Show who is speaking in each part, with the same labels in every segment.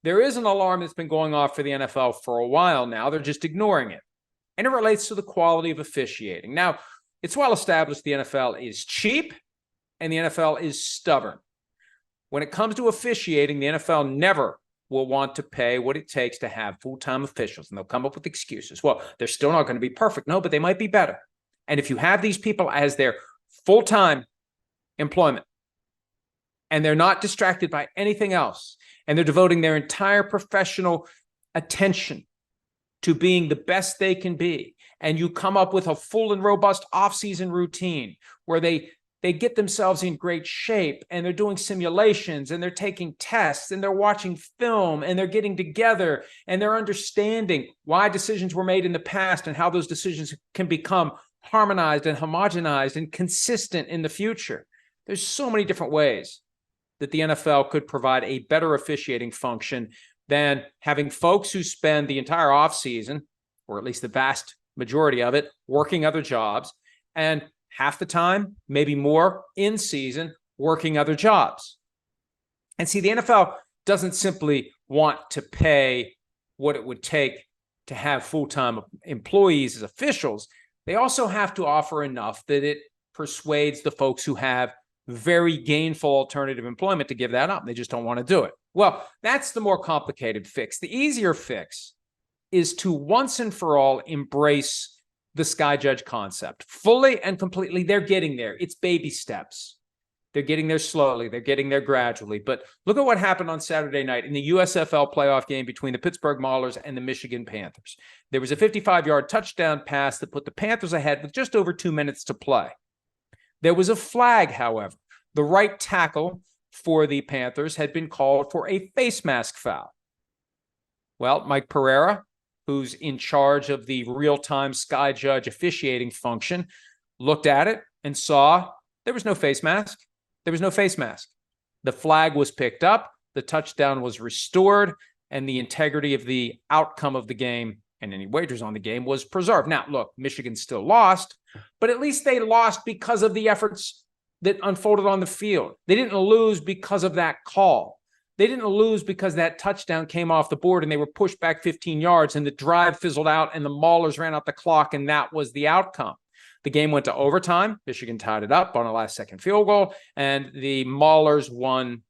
Speaker 1: There is an alarm that's been going off for the NFL for a while now. They're just ignoring it. And it relates to the quality of officiating. Now, it's well established the NFL is cheap and the NFL is stubborn. When it comes to officiating, the NFL never will want to pay what it takes to have full-time officials, and they'll come up with excuses. Well, they're still not going to be perfect. No, but they might be better. And if you have these people as their full-time employment, and they're not distracted by anything else, and they're devoting their entire professional attention to being the best they can be, and you come up with a full and robust off-season routine where they get themselves in great shape, and they're doing simulations, and they're taking tests, and they're watching film, and they're getting together, and they're understanding why decisions were made in the past and how those decisions can become harmonized and homogenized and consistent in the future. There's so many different ways that the NFL could provide a better officiating function than having folks who spend the entire offseason, or at least the vast majority of it, working other jobs, and half the time, maybe more, in season, working other jobs. And see, the NFL doesn't simply want to pay what it would take to have full-time employees as officials. They also have to offer enough that it persuades the folks who have very gainful alternative employment to give that up. They just don't want to do it. Well, that's the more complicated fix. The easier fix is to once and for all embrace the sky judge concept fully and completely. They're getting there. It's baby steps. They're getting there slowly. They're getting there gradually. But look at what happened on Saturday night in the USFL playoff game between the Pittsburgh Maulers and the Michigan Panthers. There was a 55-yard touchdown pass that put the Panthers ahead with just over 2 minutes to play. There was a flag, however. The right tackle for the Panthers had been called for a face mask foul. Well, Mike Pereira, who's in charge of the real-time sky judge officiating function, looked at it and saw there was no face mask. There was no face mask. The flag was picked up, the touchdown was restored, and the integrity of the outcome of the game and any wagers on the game was preserved. Now, look, Michigan still lost, but at least they lost because of the efforts that unfolded on the field. They didn't lose because of that call. They didn't lose because that touchdown came off the board and they were pushed back 15 yards and the drive fizzled out and the Maulers ran out the clock and that was the outcome. The game went to overtime. Michigan tied it up on a last-second field goal, and the Maulers won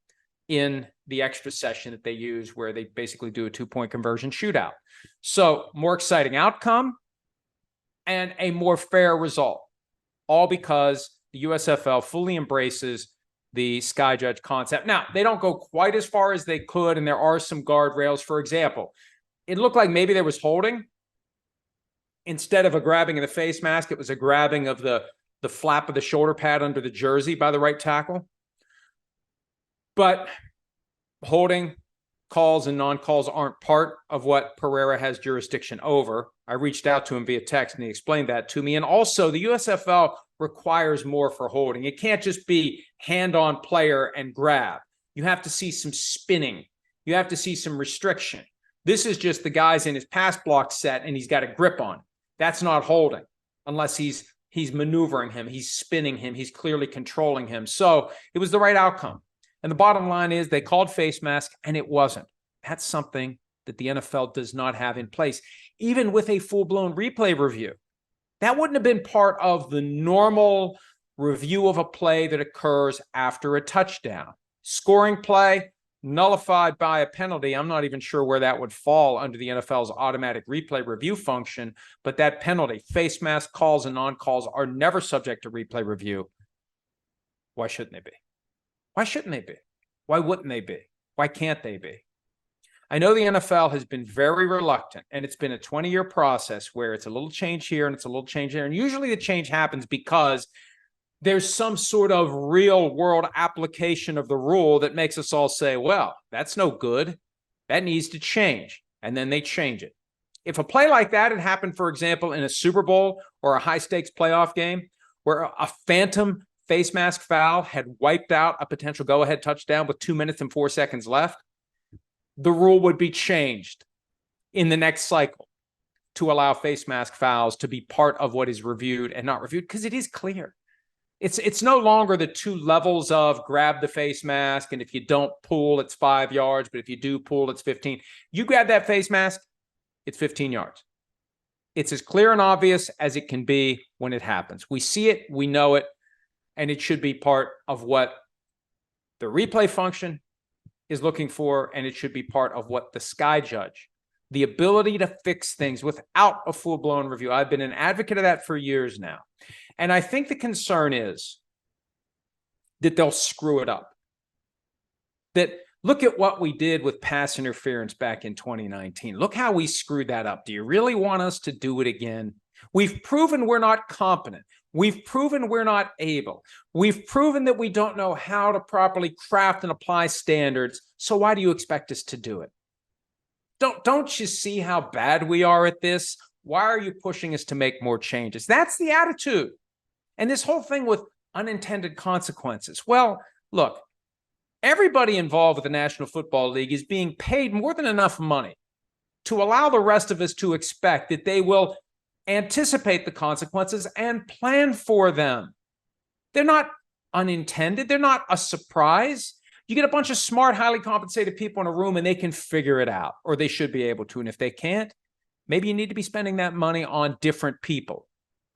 Speaker 1: in the extra session that they use where they basically do a 2-point conversion shootout. So more exciting outcome and a more fair result, all because the USFL fully embraces the sky judge concept. Now, they don't go quite as far as they could, and there are some guardrails. For example, it looked like maybe there was holding. Instead of a grabbing of the face mask, it was a grabbing of the flap of the shoulder pad under the jersey by the right tackle. But holding calls and non-calls aren't part of what Pereira has jurisdiction over. I reached out to him via text, and he explained that to me. And also, the USFL requires more for holding. It can't just be hand-on player and grab. You have to see some spinning. You have to see some restriction. This is just the guy's in his pass block set, and he's got a grip on. That's not holding unless he's maneuvering him, he's spinning him, he's clearly controlling him. So it was the right outcome. And the bottom line is they called face mask, and it wasn't. That's something that the NFL does not have in place, even with a full-blown replay review. That wouldn't have been part of the normal review of a play that occurs after a touchdown. Scoring play, nullified by a penalty. I'm not even sure where that would fall under the NFL's automatic replay review function, but that penalty, face mask calls and non-calls are never subject to replay review. Why shouldn't they be? Why shouldn't they be? Why wouldn't they be? Why can't they be? I know the NFL has been very reluctant, and it's been a 20-year process where it's a little change here and it's a little change there. And usually the change happens because there's some sort of real-world application of the rule that makes us all say, well, that's no good. That needs to change. And then they change it. If a play like that had happened, for example, in a Super Bowl or a high-stakes playoff game where a phantom face mask foul had wiped out a potential go-ahead touchdown with 2 minutes and 4 seconds left, the rule would be changed in the next cycle to allow face mask fouls to be part of what is reviewed and not reviewed, because it is clear. It's no longer the two levels of grab the face mask, and if you don't pull, it's 5 yards, but if you do pull, it's 15. You grab that face mask, it's 15 yards. It's as clear and obvious as it can be when it happens. We see it, we know it, and it should be part of what the replay function is looking for, and it should be part of what the Sky Judge, the ability to fix things without a full-blown review. I've been an advocate of that for years now. And I think the concern is that they'll screw it up. That look at what we did with pass interference back in 2019. Look how we screwed that up. Do you really want us to do it again? We've proven we're not competent. We've proven we're not able. We've proven that we don't know how to properly craft and apply standards. So why do you expect us to do it? Don't you see how bad we are at this? Why are you pushing us to make more changes? That's the attitude. And this whole thing with unintended consequences. Well, look, everybody involved with the National Football League is being paid more than enough money to allow the rest of us to expect that they will anticipate the consequences and plan for them. They're not unintended. They're not a surprise. You get a bunch of smart, highly compensated people in a room and they can figure it out, or they should be able to. And if they can't, maybe you need to be spending that money on different people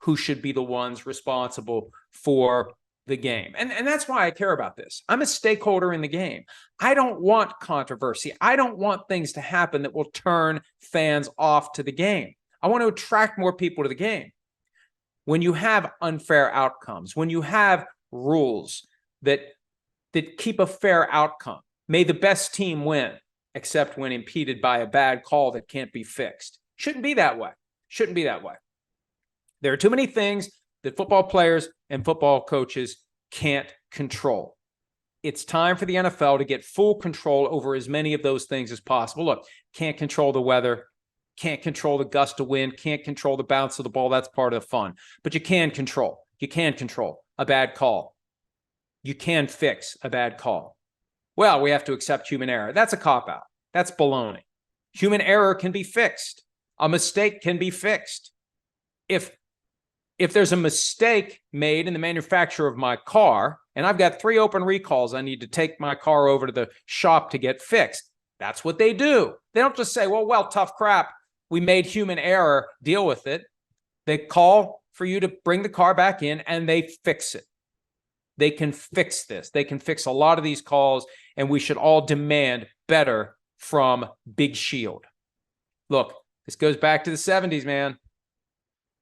Speaker 1: who should be the ones responsible for the game. And that's why I care about this. I'm a stakeholder in the game. I don't want controversy. I don't want things to happen that will turn fans off to the game. I want to attract more people to the game. When you have unfair outcomes, when you have rules that keep a fair outcome, may the best team win, except when impeded by a bad call that can't be fixed. Shouldn't be that way. Shouldn't be that way. There are too many things that football players and football coaches can't control. It's time for the NFL to get full control over as many of those things as possible. Look, can't control the weather, can't control the gust of wind, can't control the bounce of the ball. That's part of the fun. But you can control. You can control a bad call. You can fix a bad call. Well, we have to accept human error. That's a cop-out. That's baloney. Human error can be fixed. A mistake can be fixed. If there's a mistake made in the manufacture of my car, and I've got 3 open recalls, I need to take my car over to the shop to get fixed. That's what they do. They don't just say, well, tough crap. We made human error, deal with it. They call for you to bring the car back in and they fix it. They can fix this. They can fix a lot of these calls, and we should all demand better from Big Shield. Look, this goes back to the 70s, man.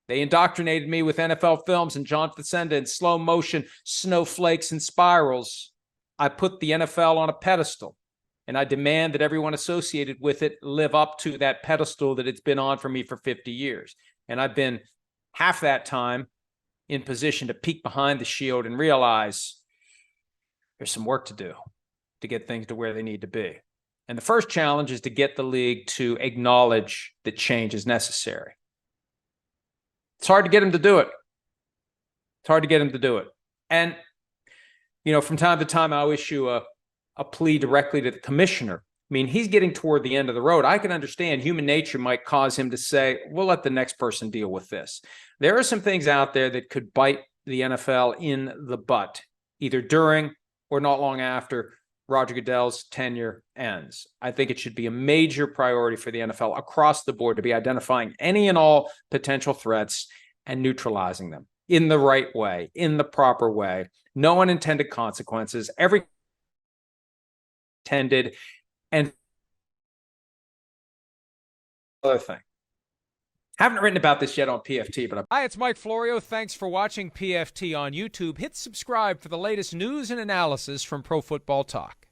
Speaker 1: They indoctrinated me with NFL films and John Facenda and slow motion snowflakes and spirals. I put the NFL on a pedestal, and I demand that everyone associated with it live up to that pedestal that it's been on for me for 50 years. And I've been half that time in position to peek behind the shield and realize there's some work to do to get things to where they need to be. And the first challenge is to get the league to acknowledge that change is necessary. It's hard to get them to do it. It's hard to get them to do it. And, from time to time, I'll issue a plea directly to the commissioner. I mean, he's getting toward the end of the road. I can understand human nature might cause him to say, we'll let the next person deal with this. There are some things out there that could bite the NFL in the butt, either during or not long after Roger Goodell's tenure ends. I think it should be a major priority for the NFL across the board to be identifying any and all potential threats and neutralizing them in the right way, in the proper way. No unintended consequences, every intended, and other thing. Haven't written about this yet on PFT, but hi, it's Mike Florio. Thanks for watching PFT on YouTube. Hit subscribe for the latest news and analysis from Pro Football Talk.